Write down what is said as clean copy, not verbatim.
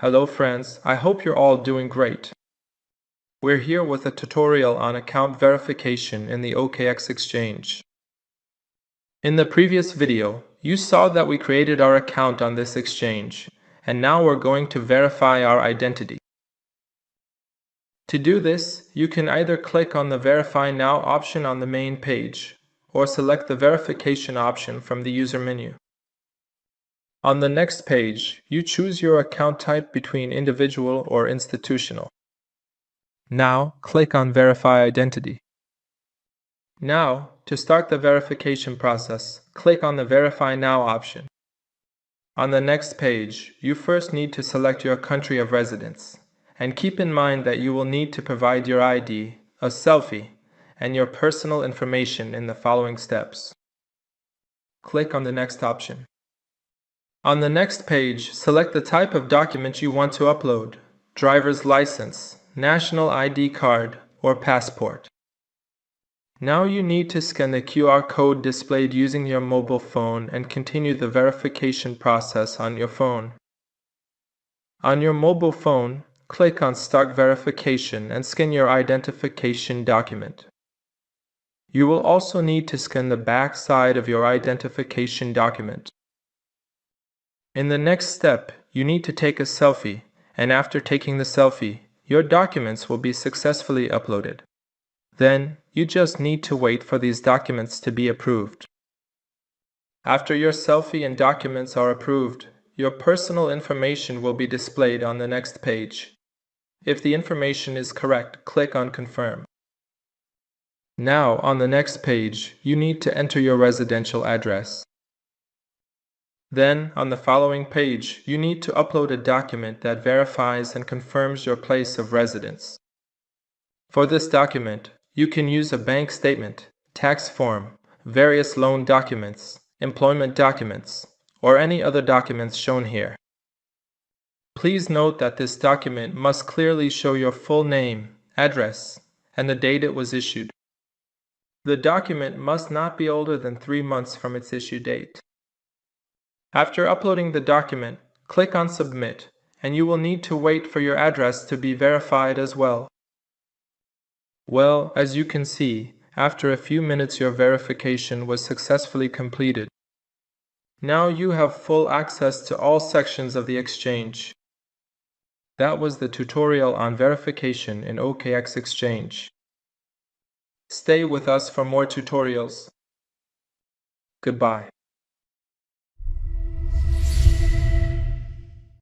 Hello friends, I hope you're all doing great. We're here with a tutorial on account verification in the OKX Exchange. In the previous video, you saw that we created our account on this exchange, and now we're going to verify our identity. To do this, you can either click on the Verify Now option on the main page, or select the verification option from the user menu. On the next page, you choose your account type between individual or institutional. Now, click on Verify Identity. Now, to start the verification process, click on the Verify Now option. On the next page, you first need to select your country of residence, and keep in mind that you will need to provide your ID, a selfie, and your personal information in the following steps. Click on the next option. On the next page, select the type of document you want to upload: driver's license, national ID card, or passport. Now you need to scan the QR code displayed using your mobile phone and continue the verification process on your phone. On your mobile phone, click on Start Verification and scan your identification document. You will also need to scan the back side of your identification document. In the next step, you need to take a selfie, and after taking the selfie, your documents will be successfully uploaded. Then, you just need to wait for these documents to be approved. After your selfie and documents are approved, your personal information will be displayed on the next page. If the information is correct, click on Confirm. Now, on the next page, you need to enter your residential address. Then, on the following page, you need to upload a document that verifies and confirms your place of residence. For this document, you can use a bank statement, tax form, various loan documents, employment documents, or any other documents shown here. Please note that this document must clearly show your full name, address, and the date it was issued. The document must not be older than 3 months from its issue date. After uploading the document, click on Submit, and you will need to wait for your address to be verified as well. Well, as you can see, after a few minutes your verification was successfully completed. Now you have full access to all sections of the exchange. That was the tutorial on verification in OKX Exchange. Stay with us for more tutorials. Goodbye.